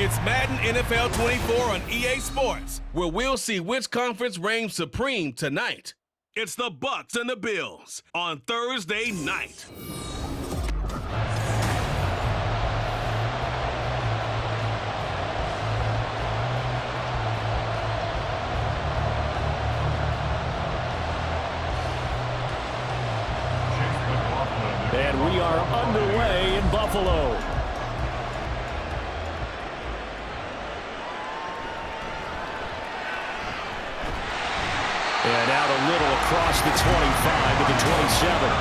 It's Madden NFL 24 on EA Sports, where we'll see which conference reigns supreme tonight. It's the Bucs and the Bills on Thursday night. And we are underway in Buffalo. And out a little across the 25 to the 27.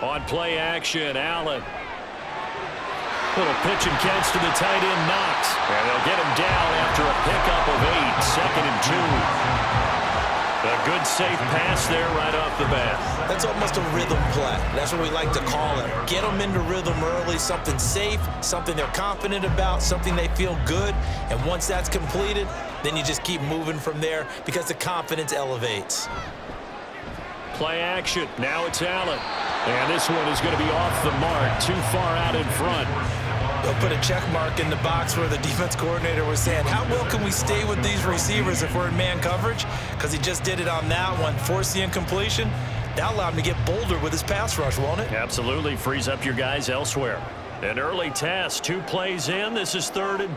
On play action, Allen. Little pitch and catch to the tight end, Knox. And they'll get him down after a pickup of 8, 2nd and 2. A good safe pass there right off the bat. That's almost a rhythm play. That's what we like to call it. Get them into rhythm early, something safe, something they're confident about, something they feel good. And once that's completed, then you just keep moving from there because the confidence elevates. Play action. Now it's Allen. And this one is going to be off the mark, too far out in front. They'll put a check mark in the box where the defense coordinator was saying, how well can we stay with these receivers if we're in man coverage? Because he just did it on that one, forced the incompletion. That allowed him to get bolder with his pass rush, won't it? Absolutely. Frees up your guys elsewhere. An early test, 2 plays in. This is 3rd and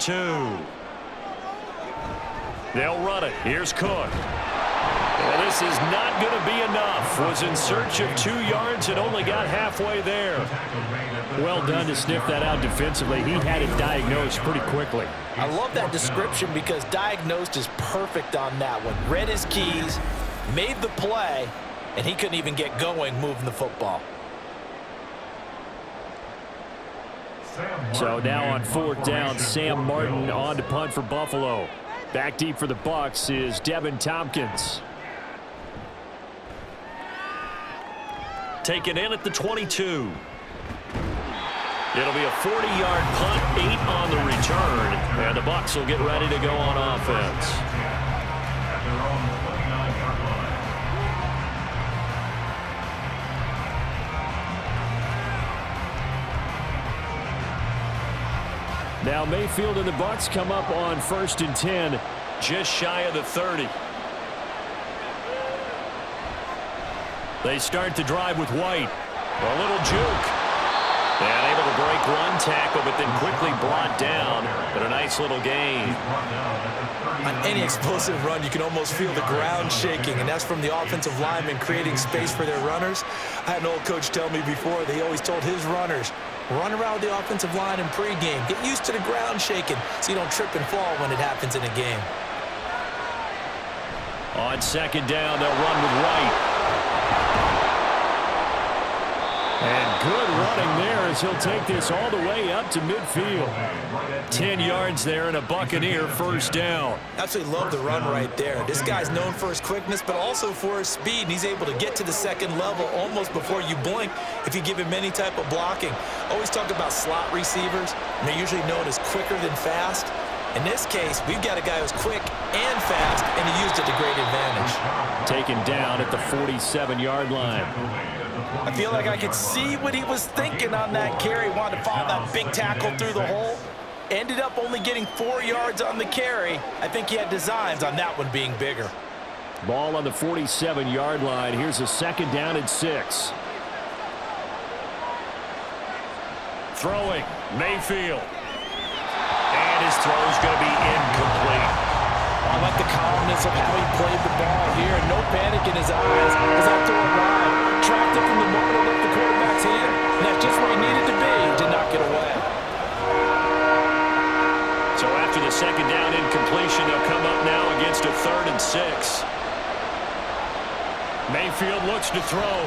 2. They'll run it. Here's Cook. Well, this is not going to be enough. Was in search of 2 yards and only got halfway there. Well done to sniff that out defensively. He had it diagnosed pretty quickly. I love that description because diagnosed is perfect on that one. Read his keys, made the play, and he couldn't even get going moving the football. So now on 4th down, Sam Martin on to punt for Buffalo. Back deep for the Bucs is Devin Tompkins. Taken in at the 22. It'll be a 40-yard punt, 8 on the return, and the Bucs will get ready to go on offense. Now Mayfield and the Bucs come up on 1st and 10, just shy of the 30. They start the drive with White. A little juke. And able to break one tackle, but then quickly brought down. But a nice little gain. On any explosive run, you can almost feel the ground shaking, and that's from the offensive linemen creating space for their runners. I had an old coach tell me before, they always told his runners, run around the offensive line in pregame. Get used to the ground shaking so you don't trip and fall when it happens in a game. On 2nd down, they'll run with White. And good running there as he'll take this all the way up to midfield. 10 yards there and a Buccaneer 1st down. Absolutely love the run right there. This guy's known for his quickness, but also for his speed. And he's able to get to the 2nd level almost before you blink if you give him any type of blocking. Always talk about slot receivers, and they're usually known as quicker than fast. In this case, we've got a guy who's quick and fast, and he used it to great advantage. Taken down at the 47-yard line. I feel like I could see what he was thinking on that carry. Wanted to follow that big tackle through the hole. Ended up only getting 4 yards on the carry. I think he had designs on that one being bigger. Ball on the 47-yard line. Here's a 2nd down and 6. Throwing, Mayfield. And his throw is going to be incomplete. I like the calmness of how he played the ball here. No panic in his eyes as that throw arrived. Tracked it from the moment it left the quarterback's hand, and that's just where he needed to be to knock it away. So after the 2nd down incompletion, they'll come up now against a 3rd and 6. Mayfield looks to throw.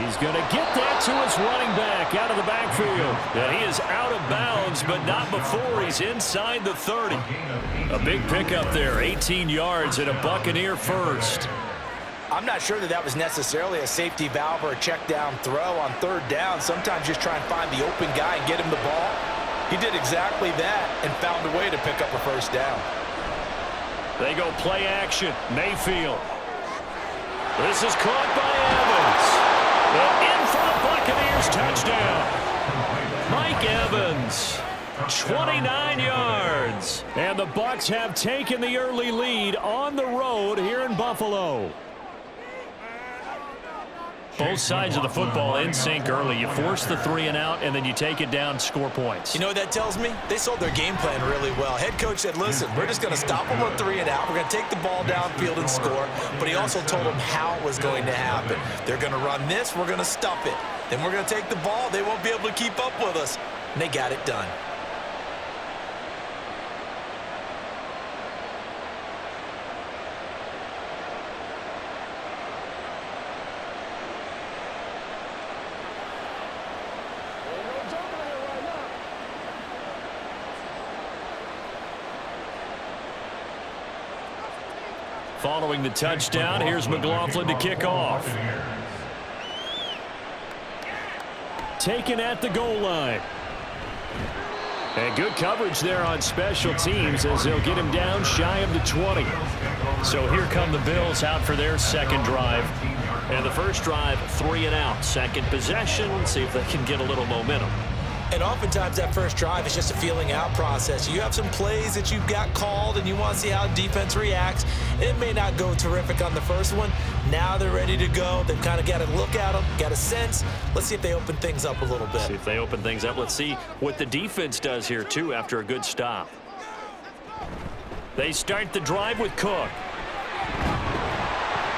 He's going to get that to his running back out of the backfield. And he is out of bounds, but not before he's inside the 30. A big pickup there, 18 yards and a Buccaneer 1st. I'm not sure that was necessarily a safety valve or a check down throw on third down. Sometimes just try and find the open guy and get him the ball. He did exactly that and found a way to pick up a first down. They go play action. Mayfield. This is caught by Evans. And in for the Buccaneers touchdown. Mike Evans, 29 yards. And the Bucs have taken the early lead on the road here in Buffalo. Both sides of the football in sync early. You force the 3 and out, and then you take it down, score points. You know what that tells me? They sold their game plan really well. Head coach said, listen, we're just going to stop them on 3 and out. We're going to take the ball downfield and score. But he also told them how it was going to happen. They're going to run this. We're going to stuff it. Then we're going to take the ball. They won't be able to keep up with us. And they got it done. Following the touchdown, here's McLaughlin to kick off. Taken at the goal line. And good coverage there on special teams as they'll get him down shy of the 20. So here come the Bills out for their second drive. And the first drive, 3 and out. Second possession, see if they can get a little momentum. And oftentimes that first drive is just a feeling out process. You have some plays that you've got called and you want to see how defense reacts. It may not go terrific on the first one. Now they're ready to go. They've kind of got to look at them, got a sense. Let's see if they open things up a little bit. See if they open things up. Let's see what the defense does here, too, after a good stop. They start the drive with Cook.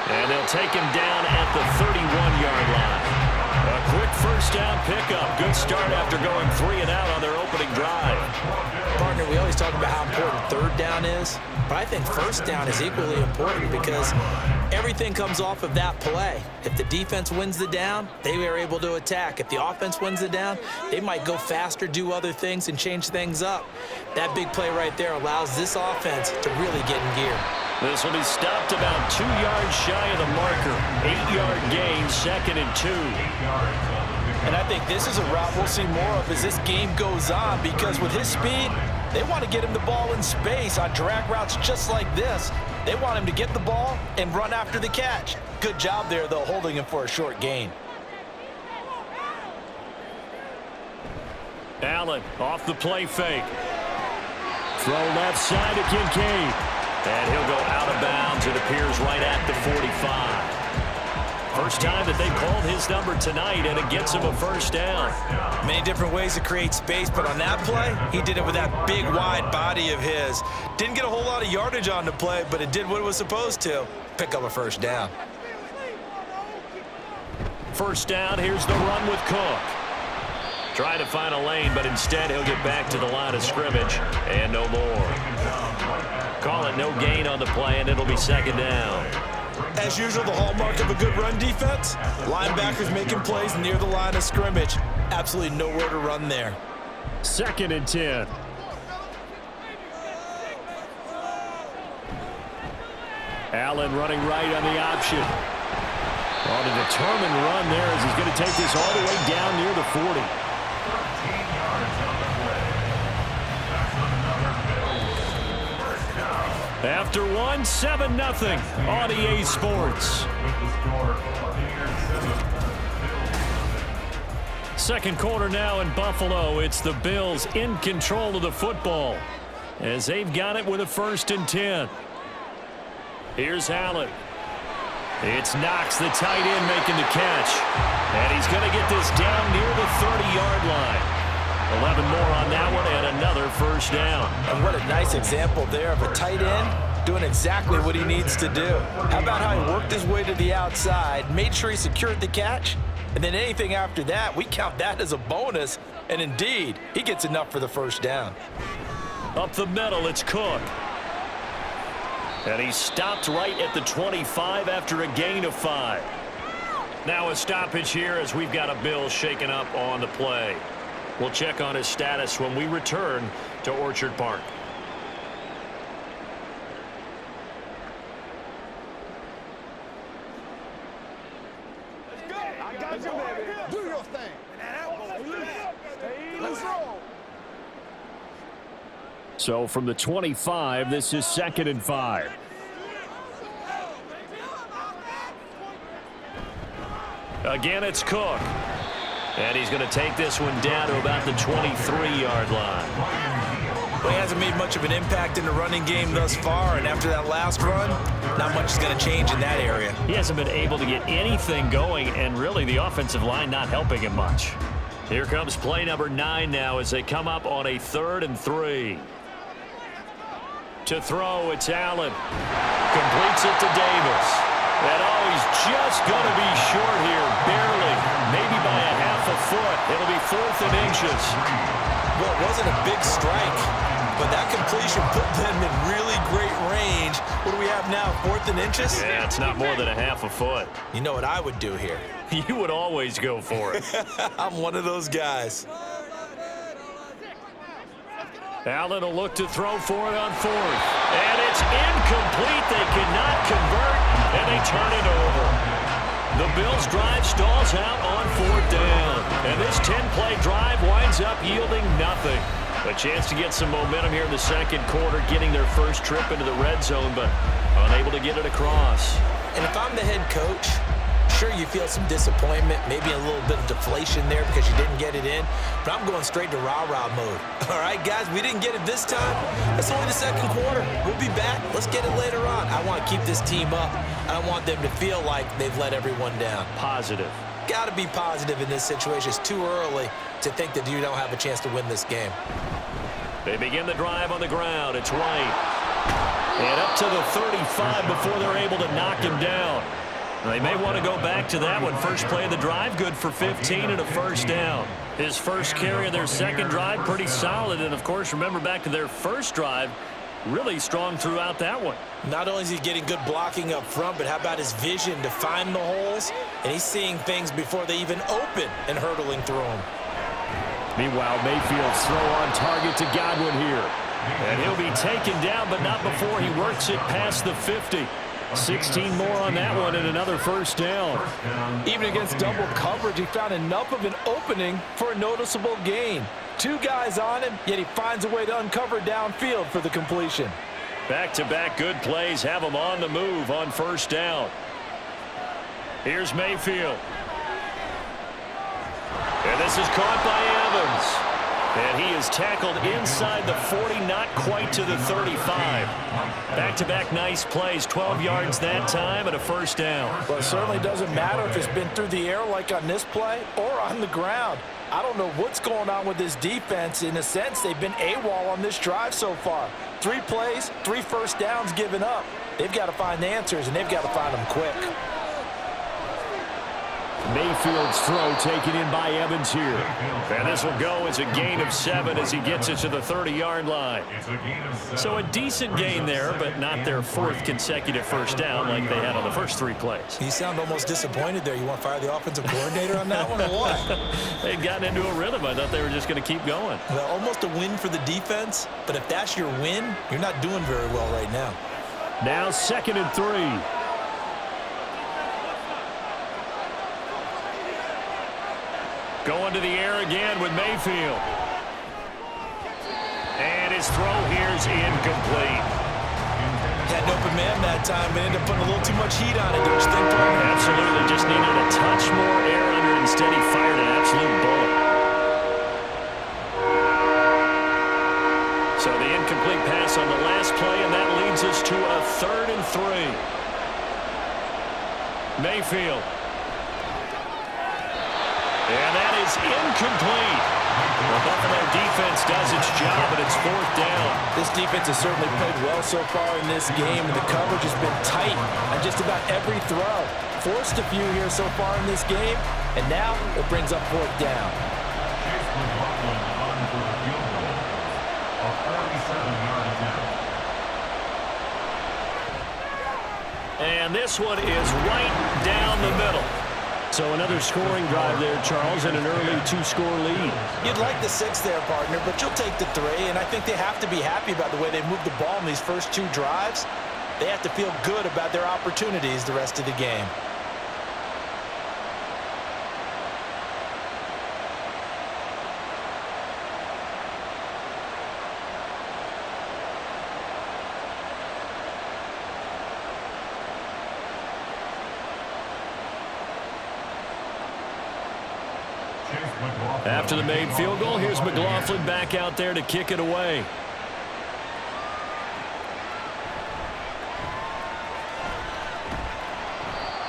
And they'll take him down at the 31-yard line. A quick first down pickup. Good start after going 3 and out on their opening drive. Partner, we always talk about how important third down is, but I think first down is equally important because everything comes off of that play. If the defense wins the down, they are able to attack. If the offense wins the down, they might go faster, do other things, and change things up. That big play right there allows this offense to really get in gear. This will be stopped about 2 yards shy of the marker. 8-yard gain, 2nd and 2. And I think this is a route we'll see more of as this game goes on because with his speed, they want to get him the ball in space on drag routes just like this. They want him to get the ball and run after the catch. Good job there, though, holding him for a short gain. Allen off the play fake. Throw left side to Kincaid. And he'll go out of bounds. It appears right at the 45. First time that they've called his number tonight, and it gets him a first down. Many different ways to create space, but on that play, he did it with that big, wide body of his. Didn't get a whole lot of yardage on the play, but it did what it was supposed to. Pick up a first down. First down, here's the run with Cook. Trying to find a lane, but instead he'll get back to the line of scrimmage, and no more. Call it no gain on the play, and it'll be second down. As usual, the hallmark of a good run defense, linebackers making plays near the line of scrimmage. Absolutely nowhere to run there. 2nd and 10. Allen running right on the option. On a determined run there as he's going to take this all the way down near the 40. After 1, 7-0 on EA Sports. Second quarter now in Buffalo. It's the Bills in control of the football as they've got it with a 1st and 10. Here's Allen. It's Knox, the tight end, making the catch. And he's going to get this down near the 30-yard line. 11 more on that one and another first down. And what a nice example there of a tight end doing exactly what he needs to do. How about how he worked his way to the outside, made sure he secured the catch, and then anything after that, we count that as a bonus. And indeed, he gets enough for the first down. Up the middle, it's Cook. And he stopped right at the 25 after a gain of 5. Now a stoppage here as we've got a Bill shaken up on the play. We'll check on his status when we return to Orchard Park. Do your thing. Let's roll. So from the 25, this is 2nd and 5. Again, it's Cook. And he's going to take this one down to about the 23-yard line. Well, he hasn't made much of an impact in the running game thus far, and after that last run, not much is going to change in that area. He hasn't been able to get anything going, and really the offensive line not helping him much. Here comes play number 9 now as they come up on a 3rd and 3. To throw, it's Allen. Completes it to Davis. And he's just going to be short here, barely, maybe by a half a foot. It'll be 4th and inches. Well, it wasn't a big strike, but that completion put them in really great range. What do we have now, 4th and inches? Yeah, it's not more than a half a foot. You know what I would do here? You would always go for it. I'm one of those guys. Allen will look to throw for it on 4th. And it's incomplete. They cannot convert, and they turn it over. The Bills' drive stalls out on 4th down. And this 10-play drive winds up yielding nothing. A chance to get some momentum here in the 2nd quarter, getting their first trip into the red zone, but unable to get it across. And if I'm the head coach, sure, you feel some disappointment, maybe a little bit of deflation there because you didn't get it in, but I'm going straight to rah-rah mode. All right, guys, we didn't get it this time. It's only the 2nd quarter. We'll be back. Let's get it later on. I want to keep this team up. I don't want them to feel like they've let everyone down. Positive. Got to be positive in this situation. It's too early to think that you don't have a chance to win this game. They begin the drive on the ground. It's White. And up to the 35 before they're able to knock him down. They may want to go back to that one. First play of the drive, good for 15 and a 1st down. His first carry of their 2nd drive, pretty solid. And, of course, remember back to their first drive, really strong throughout that one. Not only is he getting good blocking up front, but how about his vision to find the holes? And he's seeing things before they even open and hurtling through them. Meanwhile, Mayfield's throw on target to Godwin here. And he'll be taken down, but not before he works it past the 50. 16 more on that one and another 1st down. Even against double coverage, he found enough of an opening for a noticeable gain. 2 guys on him, yet he finds a way to uncover downfield for the completion. Back-to-back good plays have him on the move on 1st down. Here's Mayfield. And this is caught by Evans. And he is tackled inside the 40, not quite to the 35. Back-to-back nice plays, 12 yards that time and a 1st down. Well, it certainly doesn't matter if it's been through the air like on this play or on the ground. I don't know what's going on with this defense. In a sense, they've been AWOL on this drive so far. 3 plays, 3 1st downs given up. They've got to find answers, and they've got to find them quick. Mayfield's throw taken in by Evans here. And this will go as a gain of 7 as he gets it to the 30-yard line. So a decent gain there, but not their 4th consecutive 1st down like they had on the first 3 plays. You sound almost disappointed there. You want to fire the offensive coordinator on that one or what? They'd gotten into a rhythm. I thought they were just going to keep going. Well, almost a win for the defense, but if that's your win, you're not doing very well right now. Now 2nd and 3. Going to the air again with Mayfield. And his throw here is incomplete. Had an open man that time, but ended up putting a little too much heat on it, don't you think, Paul? Absolutely. Just needed a touch more air under it. Instead, he fired an absolute bullet. So the incomplete pass on the last play, and that leads us to a 3rd and 3. Mayfield. And that is incomplete. The Buffalo defense does its job, and it's 4th down. This defense has certainly played well so far in this game, and the coverage has been tight on just about every throw. Forced a few here so far in this game, and now it brings up 4th down. And this one is right down the middle. So another scoring drive there, Charles, and an early 2-score lead. You'd like the 6 there, partner, but you'll take the 3, and I think they have to be happy about the way they moved the ball in these first 2 drives. They have to feel good about their opportunities the rest of the game. After the made field goal, here's McLaughlin back out there to kick it away.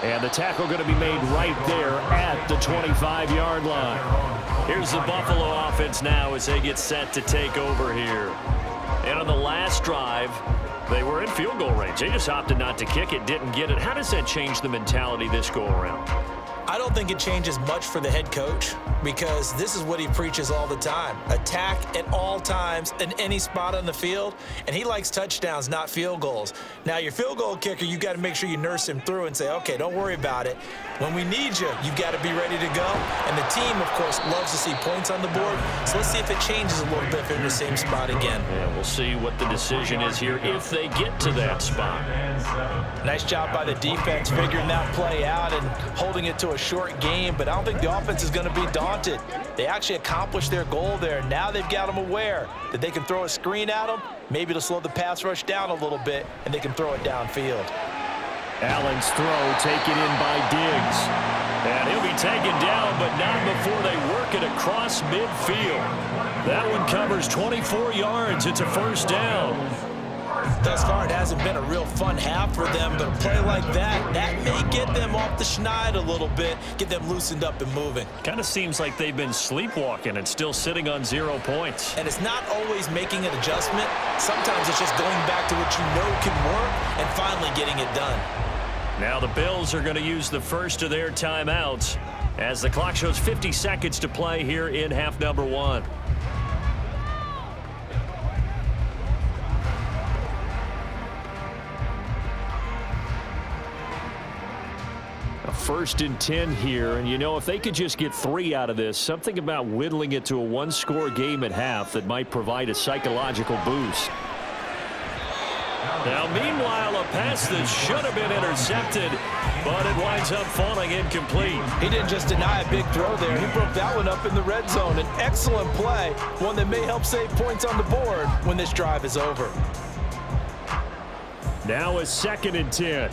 And the tackle going to be made right there at the 25-yard line. Here's the Buffalo offense now as they get set to take over here. And on the last drive, they were in field goal range. They just opted not to kick it, didn't get it. How does that change the mentality this go-around? I don't think it changes much for the head coach because this is what he preaches all the time. Attack at all times in any spot on the field, and he likes touchdowns, not field goals. Now, your field goal kicker, you got to make sure you nurse him through and say, okay, don't worry about it. When we need you, you've got to be ready to go. And the team, of course, loves to see points on the board. So let's see if it changes a little bit if they're in the same spot again. Yeah, we'll see what the decision is here if they get to that spot. Nice job by the defense figuring that play out and holding it to a short game, but I don't think the offense is going to be daunted. They actually accomplished their goal there. Now they've got them aware that they can throw a screen at them, maybe to slow the pass rush down a little bit, and they can throw it downfield. Allen's throw taken in by Diggs. And he'll be taken down, but not before they work it across midfield. That one covers 24 yards. It's a first down. Thus far, it hasn't been a real fun half for them, but a play like that may get them off the schneid a little bit, get them loosened up and moving. Kind of seems like they've been sleepwalking and still sitting on 0 points. And it's not always making an adjustment. Sometimes it's just going back to what you know can work and finally getting it done. Now the Bills are going to use the first of their timeouts as the clock shows 50 seconds to play here in half number 1. A 1st and 10 here, and you know, if they could just get 3 out of this, something about whittling it to a one-score game at half that might provide a psychological boost. Now, meanwhile, a pass that should have been intercepted, but it winds up falling incomplete. He didn't just deny a big throw there. He broke that one up in the red zone. An excellent play, one that may help save points on the board when this drive is over. Now a 2nd and 10.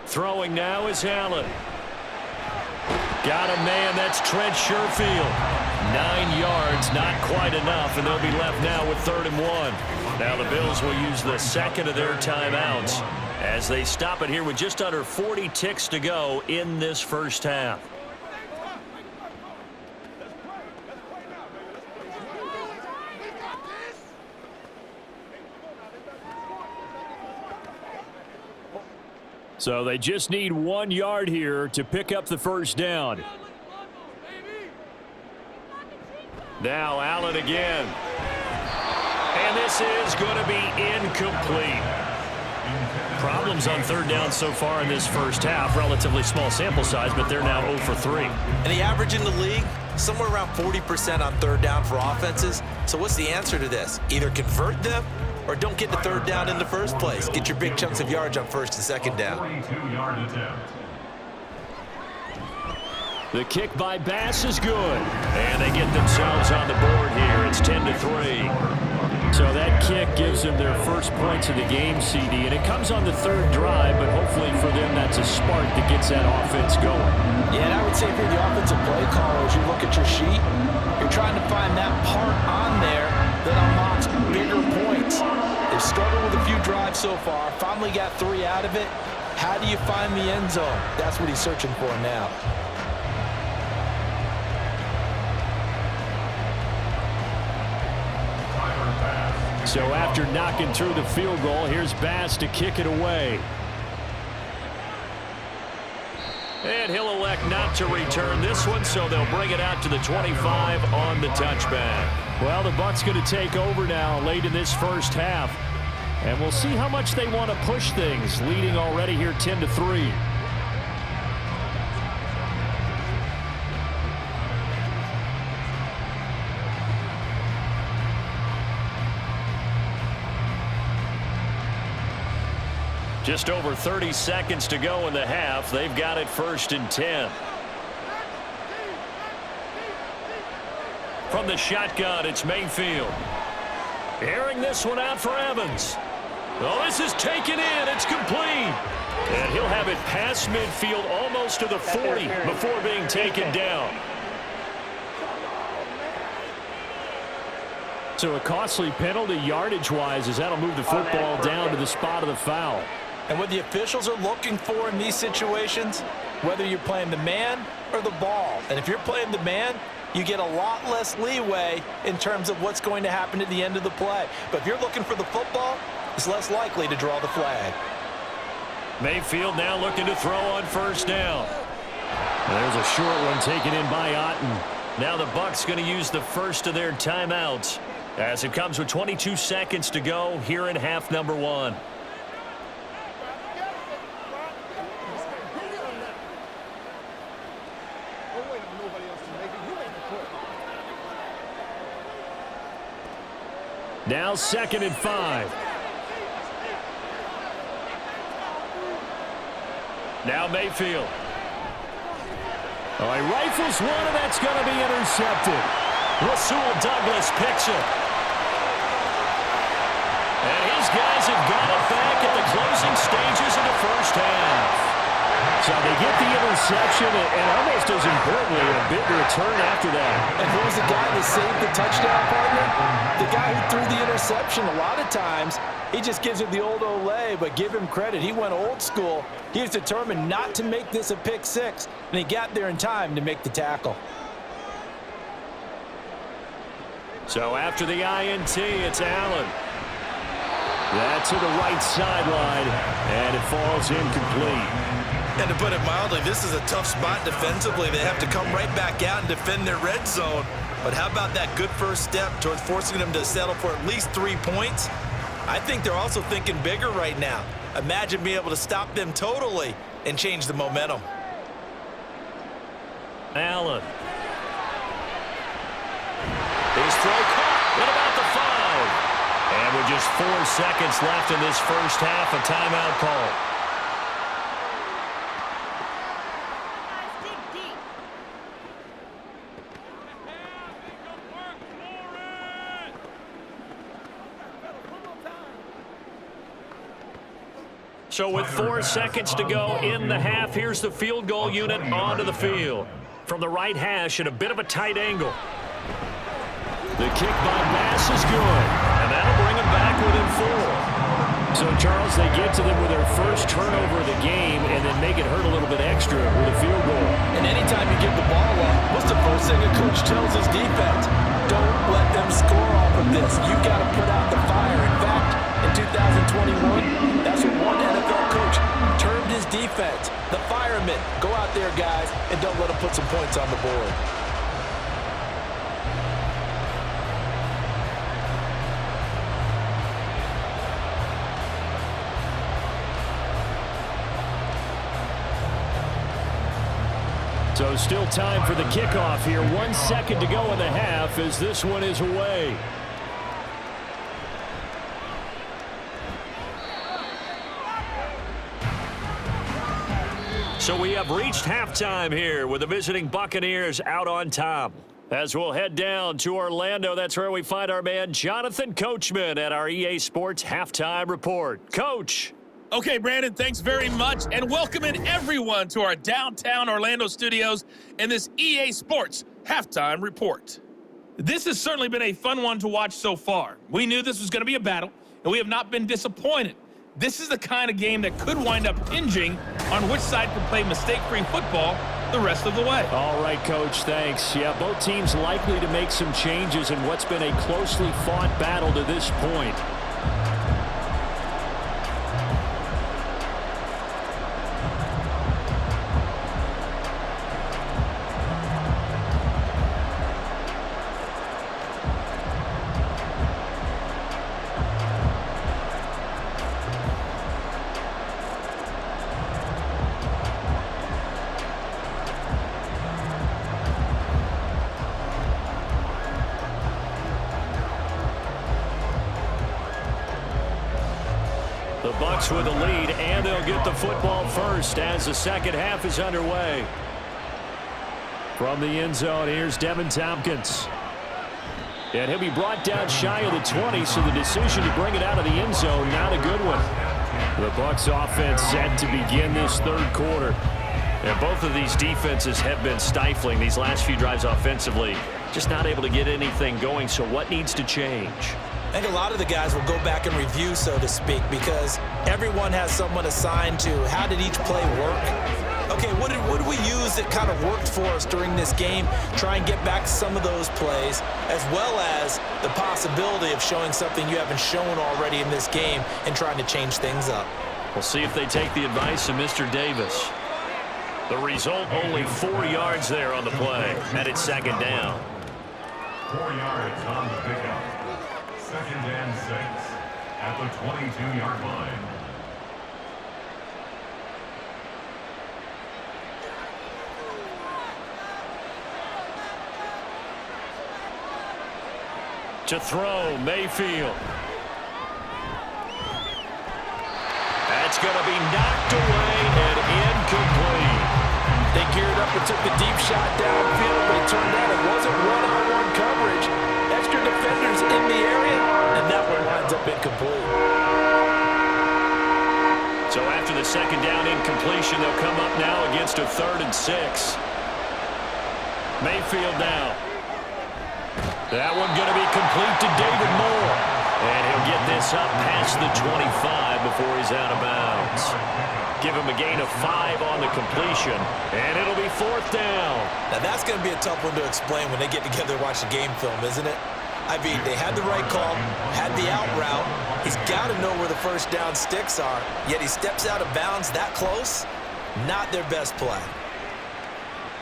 Throwing now is Allen. Got a man, that's Trent Sherfield. 9 yards, not quite enough, and they'll be left now with 3rd and 1. Now the Bills will use the second of their timeouts as they stop it here with just under 40 ticks to go in this first half. So they just need 1 yard here to pick up the first down. Now Allen again. And this is going to be incomplete. Problems on 3rd down so far in this first half. Relatively small sample size, but they're now 0 for 3. And the average in the league, somewhere around 40% on 3rd down for offenses. So what's the answer to this? Either convert them or don't get to 3rd down in the first place. Get your big chunks of yards on 1st and 2nd down. The kick by Bass is good. And they get themselves on the board here. It's 10-3. So that kick gives them their first points of the game, CD. And it comes on the 3rd drive, but hopefully for them that's a spark that gets that offense going. Yeah, and I would say if you're the offensive play caller, as you look at your sheet, you're trying to find that part on there that unlocks bigger points. They've struggled with a few drives so far. Finally got 3 out of it. How do you find the end zone? That's what he's searching for now. So after knocking through the field goal, here's Bass to kick it away. And he'll elect not to return this one, so they'll bring it out to the 25 on the touchback. Well, the Bucs going to take over now late in this first half. And we'll see how much they want to push things, leading already here 10-3. Just over 30 seconds to go in the half. They've got it 1st and 10. From the shotgun, it's Mayfield. Airing this one out for Evans. Oh, this is taken in. It's complete. And he'll have it past midfield almost to the 40 before being taken down. So a costly penalty yardage-wise as that'll move the football down to the spot of the foul. And what the officials are looking for in these situations, whether you're playing the man or the ball. And if you're playing the man, you get a lot less leeway in terms of what's going to happen at the end of the play. But if you're looking for the football, it's less likely to draw the flag. Mayfield now looking to throw on first down. And there's a short one taken in by Otten. Now the Bucs going to use the first of their timeouts as it comes with 22 seconds to go here in half number 1. Now 2nd and 5. Now Mayfield. Oh, he rifles one, and that's going to be intercepted. Rasul Douglas picks it. And his guys have got it back at the closing stages of the first half. So they get the interception, and almost as importantly, a big return after that. And who was the guy that saved the touchdown, partner? The guy who threw the interception. A lot of times, he just gives it the old Olay, but give him credit. He went old school. He was determined not to make this a pick six, and he got there in time to make the tackle. So after the INT, it's Allen. That's to the right sideline, and it falls incomplete. And to put it mildly, this is a tough spot defensively. They have to come right back out and defend their red zone. But how about that good first step towards forcing them to settle for at least 3 points? I think they're also thinking bigger right now. Imagine being able to stop them totally and change the momentum. Allen. His throw caught at about the 5. And with just 4 seconds left in this first half, a timeout call. So with 4 seconds to go in the half, here's the field goal unit onto the field. From the right hash at a bit of a tight angle. The kick by Bass is good, and that'll bring them back within 4. So, Charles, they get to them with their first turnover of the game and then make it hurt a little bit extra with a field goal. And anytime you give the ball up, what's the first thing a coach tells his defense? Don't let them score off of this. You've got to put out the fire. In fact, in 2021, that's what one NFL coach termed his defense. The firemen. Go out there, guys, and don't let them put some points on the board. So still time for the kickoff here. 1 second to go in the half as this one is away. So we have reached halftime here with the visiting Buccaneers out on top. As we'll head down to Orlando, that's where we find our man Jonathan Coachman at our EA Sports Halftime Report. Coach. Okay, Brandon, thanks very much, and welcome in everyone to our downtown Orlando studios and this EA Sports Halftime Report. This has certainly been a fun one to watch so far. We knew this was going to be a battle, and we have not been disappointed. This is the kind of game that could wind up hinging on which side can play mistake-free football the rest of the way. All right, Coach, thanks. Yeah, both teams likely to make some changes in what's been a closely fought battle to this point. The Bucs with a lead, and they'll get the football first as the second half is underway. From the end zone, here's Devin Tompkins. And he'll be brought down shy of the 20, so the decision to bring it out of the end zone, not a good one. The Bucs offense set to begin this third quarter. And both of these defenses have been stifling these last few drives offensively. Just not able to get anything going, so what needs to change? I think a lot of the guys will go back and review, so to speak, because everyone has someone assigned to how did each play work. Okay, what did we use that kind of worked for us during this game? Try and get back some of those plays, as well as the possibility of showing something you haven't shown already in this game and trying to change things up. We'll see if they take the advice of Mr. Davis. The result, only 4 yards there on the play, and it's second down. 4 yards on the pickup. Second and 6 at the 22-yard line. To throw, Mayfield. That's going to be knocked away and incomplete. They geared up and took the deep shot downfield, but it turned out it wasn't one-on-one coverage. Extra defenders in the area, and that one winds up incomplete. So after the second down incompletion, they'll come up now against a 3rd and 6. Mayfield now. That one going to be complete to David Moore. And he'll get this up past the 25 before he's out of bounds. Give him a gain of 5 on the completion, and it'll be 4th down. Now that's going to be a tough one to explain when they get together and watch the game film, isn't it? I mean, they had the right call, had the out route. He's got to know where the first down sticks are, yet he steps out of bounds that close. Not their best play.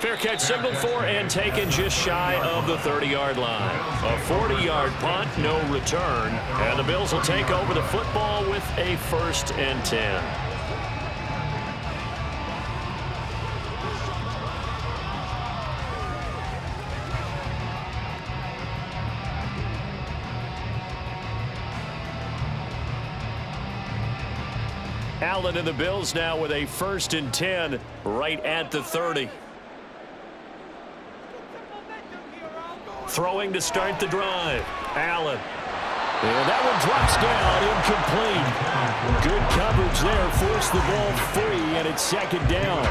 Fair catch signaled for and taken just shy of the 30-yard line. A 40-yard punt, no return. And the Bills will take over the football with a 1st and 10. Allen and the Bills now with a 1st and 10 right at the 30. Throwing to start the drive. Allen. And that one drops down, incomplete. Good coverage there, forced the ball free, and it's second down.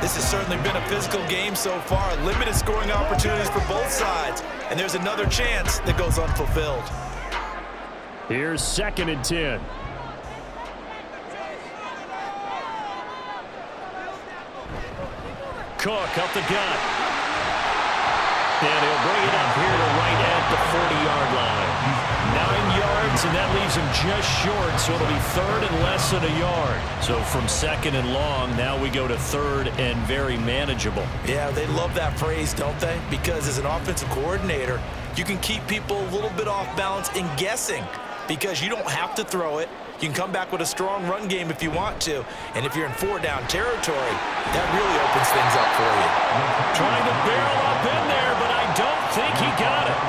This has certainly been a physical game so far. Limited scoring opportunities for both sides. And there's another chance that goes unfulfilled. Here's 2nd and 10. Cook up the gut. And he'll bring it up here to right at the 40-yard line. 9 yards, and that leaves him just short, so it'll be 3rd and less than a yard. So from 2nd and long, now we go to 3rd and very manageable. Yeah, they love that phrase, don't they? Because as an offensive coordinator, you can keep people a little bit off balance in guessing because you don't have to throw it. You can come back with a strong run game if you want to. And if you're in 4-down territory, that really opens things up for you. Trying to barrel up in there, but I don't think he got it.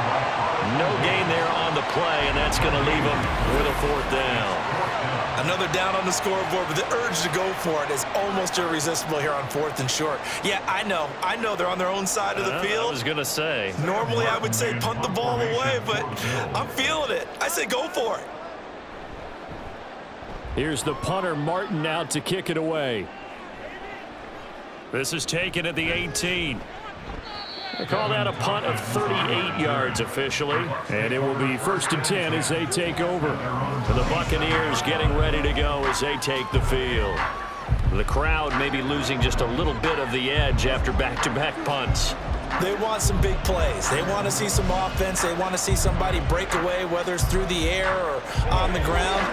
No gain there on the play, and that's going to leave him with a 4th down. Another down on the scoreboard, but the urge to go for it is almost irresistible here on 4th and short. Yeah, I know they're on their own side of the field. I was going to say. Normally I would say punt the ball away, but I'm feeling it. I say go for it. Here's the punter, Martin, out to kick it away. This is taken at the 18. They call that a punt of 38 yards officially. And it will be 1st and 10 as they take over. The Buccaneers getting ready to go as they take the field. The crowd may be losing just a little bit of the edge after back-to-back punts. They want some big plays. They want to see some offense. They want to see somebody break away, whether it's through the air or on the ground.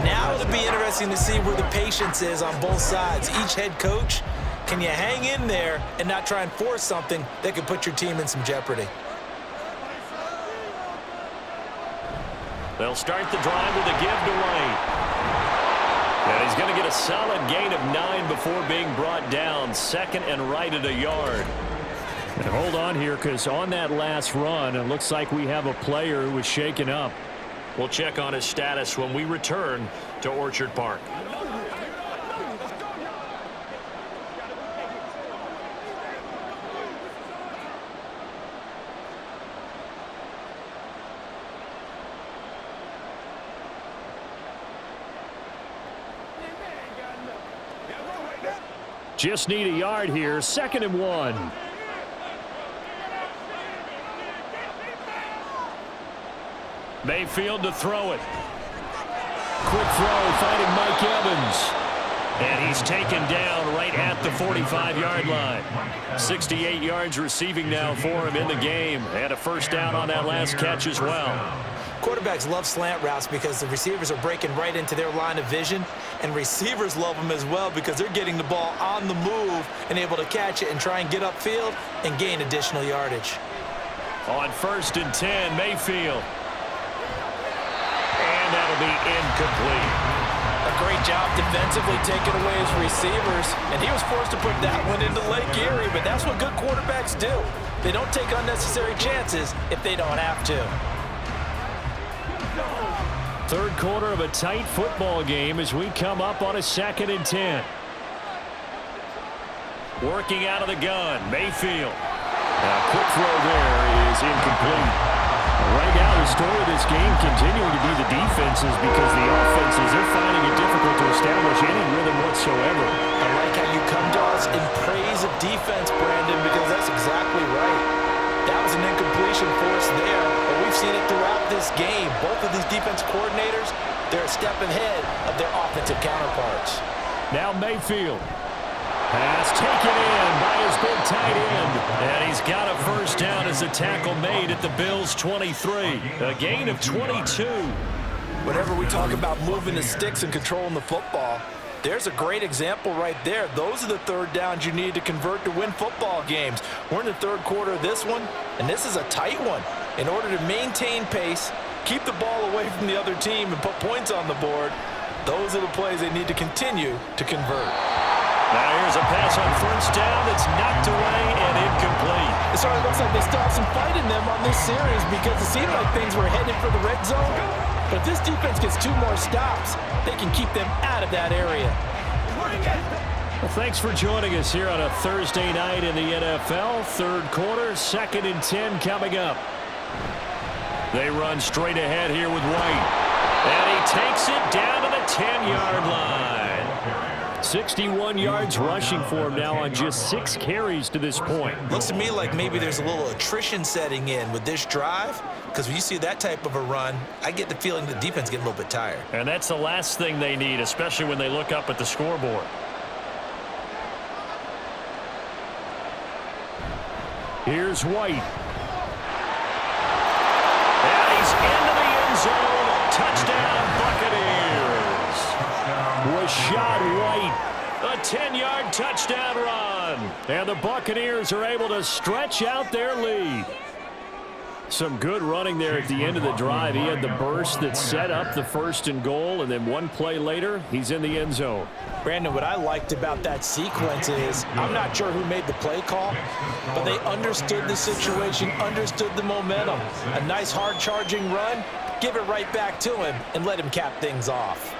Now it'll be interesting to see where the patience is on both sides. Each head coach, can you hang in there and not try and force something that could put your team in some jeopardy? They'll start the drive with a give to White. And he's going to get a solid gain of 9 before being brought down. 2nd and right at a yard. And hold on here, because on that last run, it looks like we have a player who was shaken up. We'll check on his status when we return to Orchard Park. Just need a yard here. 2nd and 1. Mayfield to throw it. Quick throw, finding Mike Evans. And he's taken down right at the 45-yard line. 68 yards receiving now for him in the game. And a first down on that last catch as well. Quarterbacks love slant routes because the receivers are breaking right into their line of vision. And receivers love them as well because they're getting the ball on the move and able to catch it and try and get upfield and gain additional yardage. On 1st and 10, Mayfield. And that'll be incomplete. A great job defensively taking away his receivers, and he was forced to put that one into Lake Erie, but that's what good quarterbacks do. They don't take unnecessary chances if they don't have to. 3rd quarter of a tight football game as we come up on a 2nd and 10. Working out of the gun, Mayfield. A quick throw there is incomplete. Right now, the story of this game continuing to be the defenses because the offenses, they're finding it difficult to establish any rhythm whatsoever. I like how you come to us in praise of defense, Brandon, because that's exactly right. That was an incompletion for us there, but we've seen it throughout this game. Both of these defense coordinators, they're a step ahead of their offensive counterparts. Now Mayfield. Pass taken in by his big tight end. And he's got a first down as a tackle made at the Bills' 23. A gain of 22. Whenever we talk about moving the sticks and controlling the football, there's a great example right there. Those are the 3rd downs you need to convert to win football games. We're in the 3rd quarter of this one, and this is a tight one. In order to maintain pace, keep the ball away from the other team, and put points on the board, those are the plays they need to continue to convert. Now here's a pass on 1st down that's knocked away and incomplete. It certainly looks like they still have some fight in them on this series because it seemed like things were headed for the red zone. But if this defense gets 2 more stops, they can keep them out of that area. Well, thanks for joining us here on a Thursday night in the NFL. 3rd quarter, 2nd and 10 coming up. They run straight ahead here with White. And he takes it down to the 10-yard line. 61 yards rushing for him now on just 6 carries to this point. Looks to me like maybe there's a little attrition setting in with this drive because when you see that type of a run, I get the feeling the defense getting a little bit tired. And that's the last thing they need, especially when they look up at the scoreboard. Here's White. And he's into the end zone. Touchdown, Buccaneers. Rashad White, a 10-yard touchdown run. And the Buccaneers are able to stretch out their lead. Some good running there at the end of the drive. He had the burst that set up the 1st and goal, and then one play later, he's in the end zone. Brandon, what I liked about that sequence is I'm not sure who made the play call, but they understood the situation, understood the momentum. A nice hard-charging run, give it right back to him, and let him cap things off.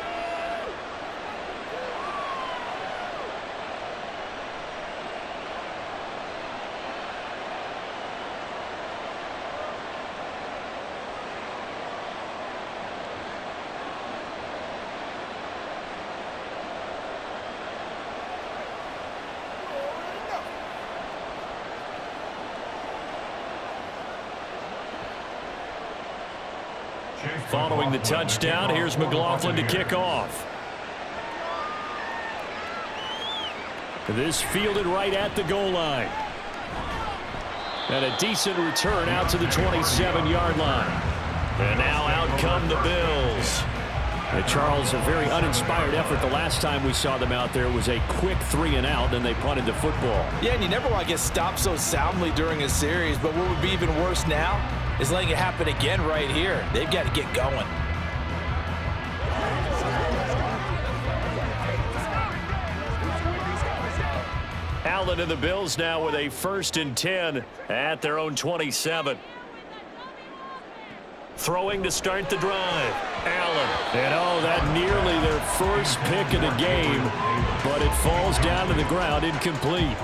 Following the touchdown, here's McLaughlin to kick off. This fielded right at the goal line. And a decent return out to the 27-yard line. And now out come the Bills. And Charles, a very uninspired effort. The last time we saw them out there was a quick 3-and-out, and they punted the football. Yeah, and you never want to get stopped so soundly during a series, but what would be even worse now is letting it happen again right here. They've got to get going. Allen and the Bills now with a 1st and 10 at their own 27. Throwing to start the drive. Allen. And oh, that nearly their first pick of the game, but it falls down to the ground incomplete.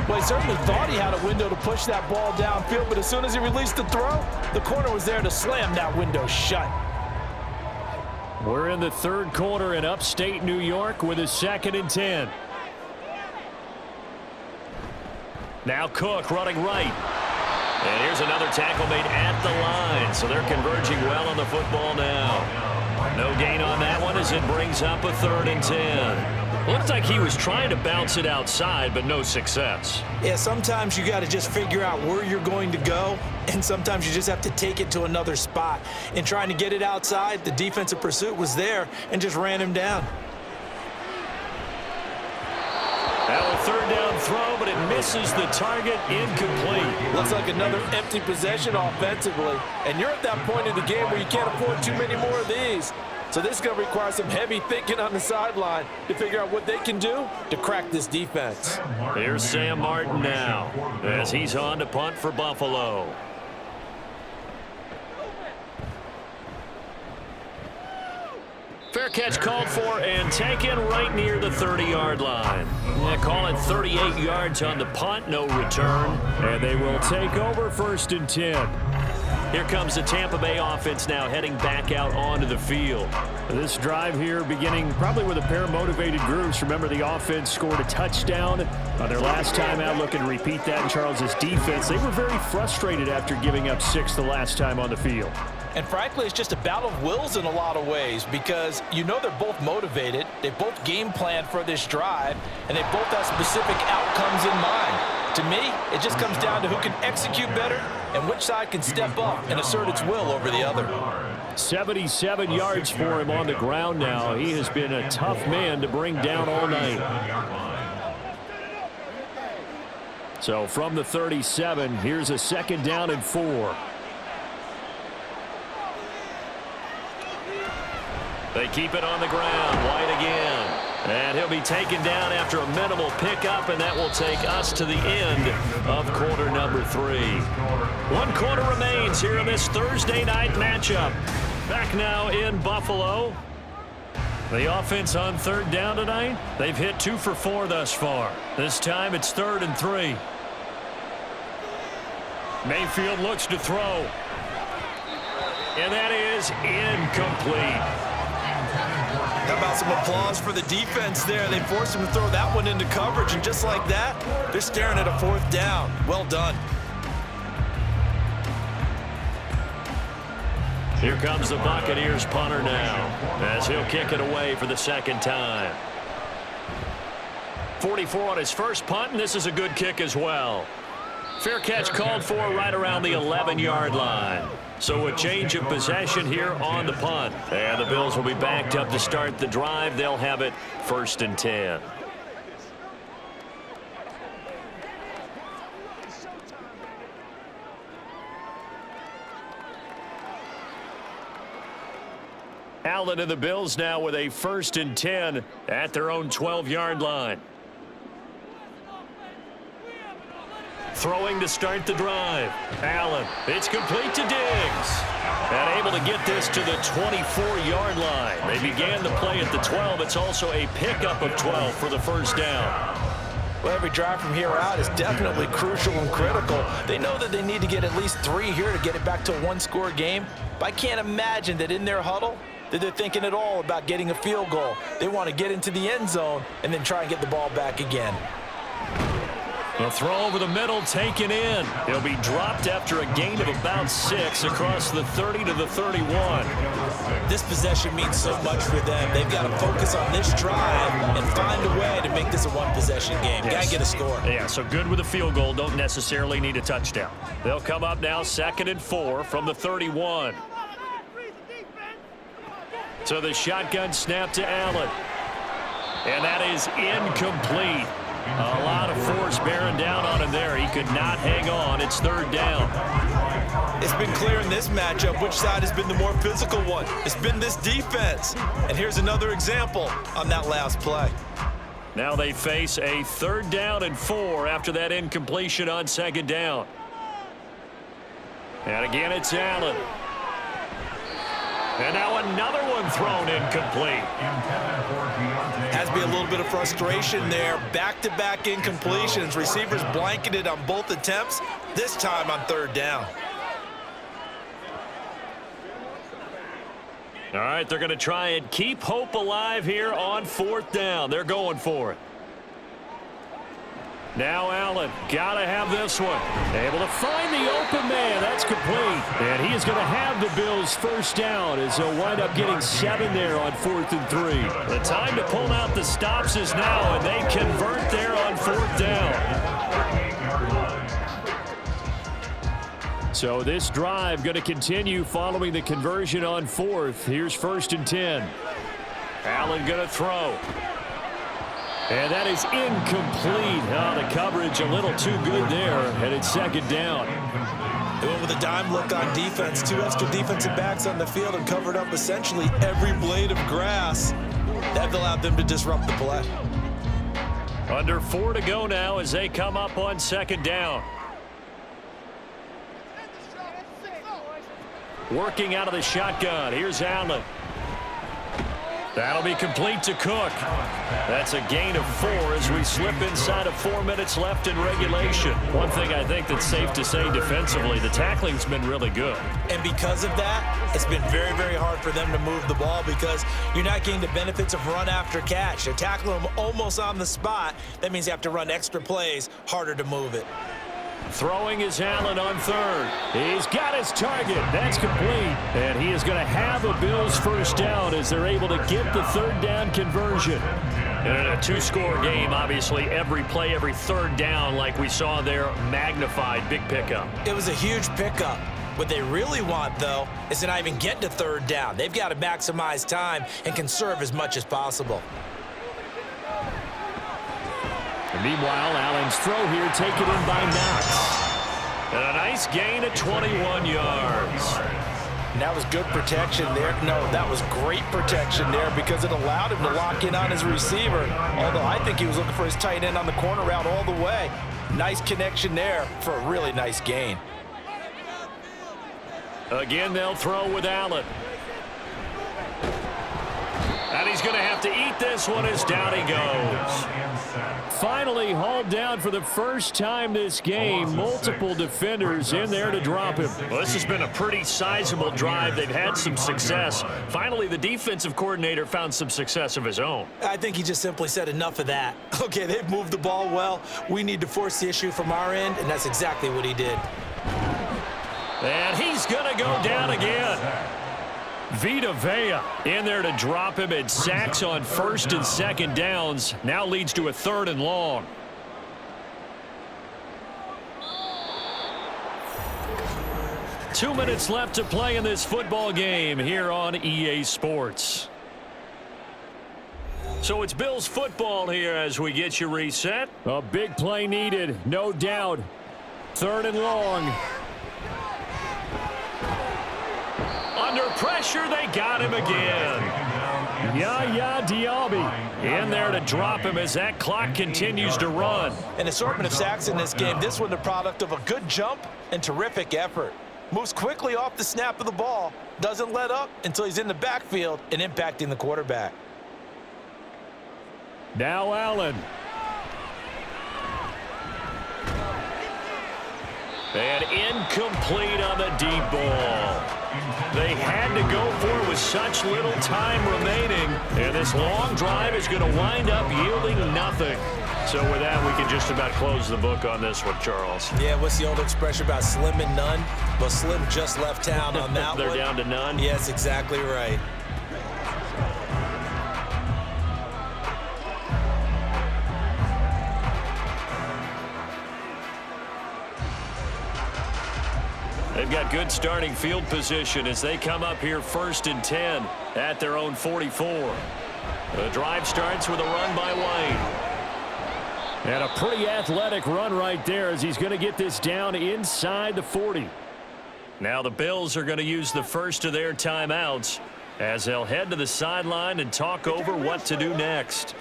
Well, he certainly thought he had a window to push that ball downfield, but as soon as he released the throw, the corner was there to slam that window shut. We're in the 3rd quarter in upstate New York with a 2nd and 10. Now Cook running right. And here's another tackle made at the line. So they're converging well on the football now. No gain on that one as it brings up a 3rd and 10. Looks like he was trying to bounce it outside, but no success. Yeah, sometimes you got to just figure out where you're going to go, and sometimes you just have to take it to another spot. In trying to get it outside, the defensive pursuit was there and just ran him down. Now a 3rd down throw, but it misses the target, incomplete. Looks like another empty possession offensively. And you're at that point in the game where you can't afford too many more of these. So this is going to require some heavy thinking on the sideline to figure out what they can do to crack this defense. Here's Sam Martin now as he's on to punt for Buffalo. Fair catch called for and taken right near the 30-yard line. Yeah, call it 38 yards on the punt, no return. And they will take over 1st and 10. Here comes the Tampa Bay offense now heading back out onto the field. This drive here beginning probably with a pair of motivated groups. Remember, the offense scored a touchdown on their last time out. Looking to repeat that in Charles's defense. They were very frustrated after giving up 6 the last time on the field. And frankly, it's just a battle of wills in a lot of ways because you know they're both motivated, they both game plan for this drive, and they both have specific outcomes in mind. To me, it just comes down to who can execute better and which side can step up and assert its will over the other. 77 yards for him on the ground now. He has been a tough man to bring down all night. So from the 37, here's a 2nd down and 4. They keep it on the ground. White again. And he'll be taken down after a minimal pickup, and that will take us to the end of quarter number 3. 1 quarter remains here in this Thursday night matchup. Back now in Buffalo. The offense on 3rd down tonight, they've hit 2 for 4 thus far. This time it's 3rd and 3. Mayfield looks to throw. And that is incomplete. How about some applause for the defense there? They forced him to throw that one into coverage, and just like that, they're staring at a 4th down. Well done. Here comes the Buccaneers punter now as he'll kick it away for the 2nd time. 44 on his first punt, and this is a good kick as well. Fair catch called for right around the 11-yard line. So a change of possession here on the punt. And the Bills will be backed up to start the drive. They'll have it 1st and 10. Allen and the Bills now with a 1st and 10 at their own 12-yard line. Throwing to start the drive. Allen, it's complete to Diggs. And able to get this to the 24-yard line. They began the play at the 12. It's also a pickup of 12 for the 1st down. Well, every drive from here out is definitely crucial and critical. They know that they need to get at least 3 here to get it back to a 1-score game. But I can't imagine that in their huddle that they're thinking at all about getting a field goal. They want to get into the end zone and then try and get the ball back again. The throw over the middle taken in. He'll be dropped after a gain of about 6 across the 30 to the 31. This possession means so much for them. They've got to focus on this drive and find a way to make this a 1-possession game. Got to get a score. Yeah, so good with a field goal. Don't necessarily need a touchdown. They'll come up now 2nd and 4 from the 31. So the shotgun snap to Allen. And that is incomplete. A lot of force bearing down on him there. He could not hang on. It's 3rd down. It's been clear in this matchup which side has been the more physical one. It's been this defense. And here's another example on that last play. Now they face a 3rd down and 4 after that incompletion on 2nd down. And again, it's Allen. And now another one thrown incomplete. Has to be a little bit of frustration there. Back-to-back incompletions. Receivers blanketed on both attempts, this time on 3rd down. All right, they're going to try and keep hope alive here on 4th down. They're going for it. Now Allen, got to have this one. Able to find the open man. That's complete. And he is going to have the Bills first down as they'll wind up getting 7 there on 4th and 3. The time to pull out the stops is now, and they convert there on 4th down. So this drive going to continue following the conversion on 4th. Here's 1st and 10. Allen going to throw. And that is incomplete. Oh, the coverage a little too good there, and it's 2nd down. They went with a dime look on defense. 2 extra defensive backs on the field and covered up essentially every blade of grass. That allowed them to disrupt the play. Under 4 to go now as they come up on 2nd down. Working out of the shotgun. Here's Allen. That'll be complete to Cook. That's a gain of 4 as we slip inside of 4 minutes left in regulation. One thing I think that's safe to say defensively, the tackling's been really good. And because of that, it's been very, very hard for them to move the ball because you're not getting the benefits of run after catch. They're tackling them almost on the spot. That means you have to run extra plays, harder to move it. Throwing is Allen on 3rd. He's got his target. That's complete. And he is going to have a Bills first down as they're able to get the 3rd down conversion. And in a 2-score game, obviously, every play, every 3rd down, like we saw there, magnified. Big pickup. It was a huge pickup. What they really want, though, is to not even get to 3rd down. They've got to maximize time and conserve as much as possible. And meanwhile, Allen's throw here taken in by Knox. And a nice gain of 21 yards. And that was good protection there. No, that was great protection there because it allowed him to lock in on his receiver. Although I think he was looking for his tight end on the corner route all the way. Nice connection there for a really nice gain. Again, they'll throw with Allen. And he's going to have to eat this one as down he goes. Finally hauled down for the first time this game. Multiple defenders in there to drop him. Well, this has been a pretty sizable drive. They've had some success. Finally, the defensive coordinator found some success of his own. I think he just simply said enough of that. Okay, they've moved the ball well. We need to force the issue from our end, and that's exactly what he did. And he's going to go down again. Vita Vea in there to drop him. At sacks on 1st and 2nd downs. Now leads to a 3rd and long. Two minutes left to play in this football game here on EA Sports. So it's Bills football here as we get you reset. A big play needed, no doubt. 3rd and long. Under pressure, they got him again. Yaya Diaby in there to drop him as that clock continues to run. An assortment of sacks in this game. This one the product of a good jump and terrific effort. Moves quickly off the snap of the ball. Doesn't let up until he's in the backfield and impacting the quarterback. Now Allen. And incomplete on the deep ball. They had to go for it with such little time remaining. And this long drive is going to wind up yielding nothing. So with that, we can just about close the book on this one, Charles. Yeah, what's the old expression about slim and none? Well, Slim just left town on that They're one. down to none? Yes, exactly right. They've got good starting field position as they come up here 1st and 10 at their own 44. The drive starts with a run by White. And a pretty athletic run right there as he's going to get this down inside the 40. Now the Bills are going to use the first of their timeouts as they'll head to the sideline and talk over what to do next.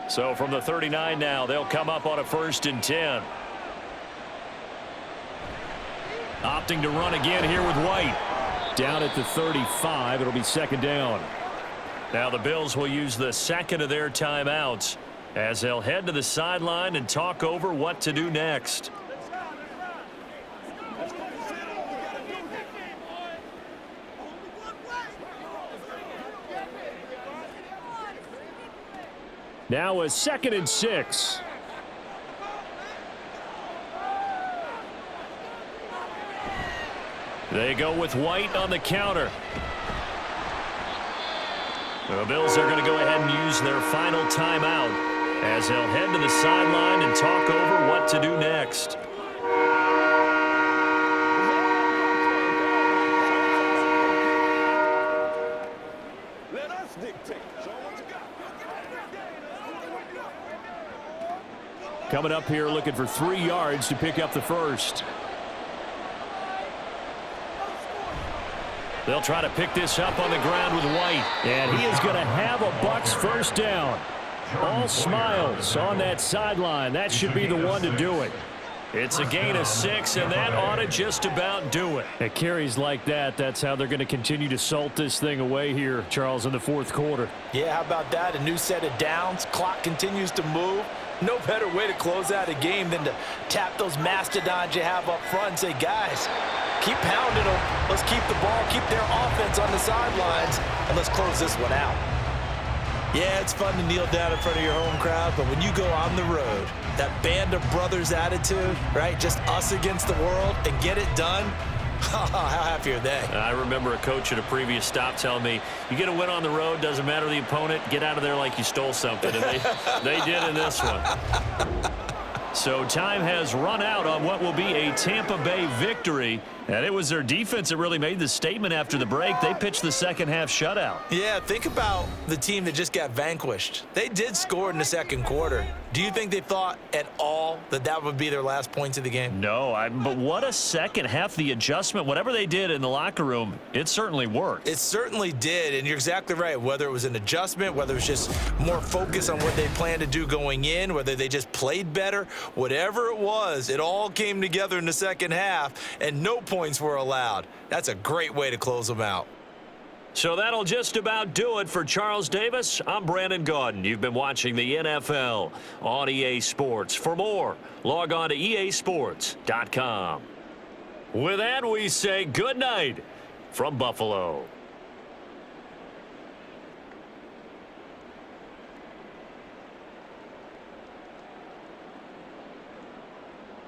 So from the 39 now, they'll come up on a 1st and 10. Opting to run again here with White. Down at the 35, it'll be 2nd down. Now the Bills will use the second of their timeouts as they'll head to the sideline and talk over what to do next. Now a 2nd and 6. They go with White on the counter. The Bills are going to go ahead and use their final timeout as they'll head to the sideline and talk over what to do next. Let us dictate. Coming up here looking for 3 yards to pick up the first. They'll try to pick this up on the ground with White. And he is going to have a Bucs first down. All smiles on that sideline. That should be the one to do it. It's a gain of 6, and that ought to just about do it. At carries like that, that's how they're going to continue to salt this thing away here, Charles, in the 4th quarter. Yeah, how about that? A new set of downs. Clock continues to move. No better way to close out a game than to tap those mastodons you have up front and say, guys, keep pounding them. Let's keep the ball, keep their offense on the sidelines, and let's close this one out. Yeah, it's fun to kneel down in front of your home crowd, but when you go on the road, that band of brothers attitude, right, just us against the world, and get it done, how happy are they? I remember a coach at a previous stop telling me, you get a win on the road, doesn't matter the opponent, get out of there like you stole something, and they did in this one. So time has run out on what will be a Tampa Bay victory. And it was their defense that really made the statement after the break. They pitched the second-half shutout. Yeah, think about the team that just got vanquished. They did score in the 2nd quarter. Do you think they thought at all that that would be their last points of the game? No, but what a second half. The adjustment, whatever they did in the locker room, it certainly worked. It certainly did, and you're exactly right. Whether it was an adjustment, whether it was just more focus on what they planned to do going in, whether they just played better, whatever it was, it all came together in the second half, and no points were allowed. That's a great way to close them out. So that'll just about do it for Charles Davis. I'm Brandon Gaudin. You've been watching the NFL on EA Sports. For more, log on to easports.com. With that, we say good night from Buffalo.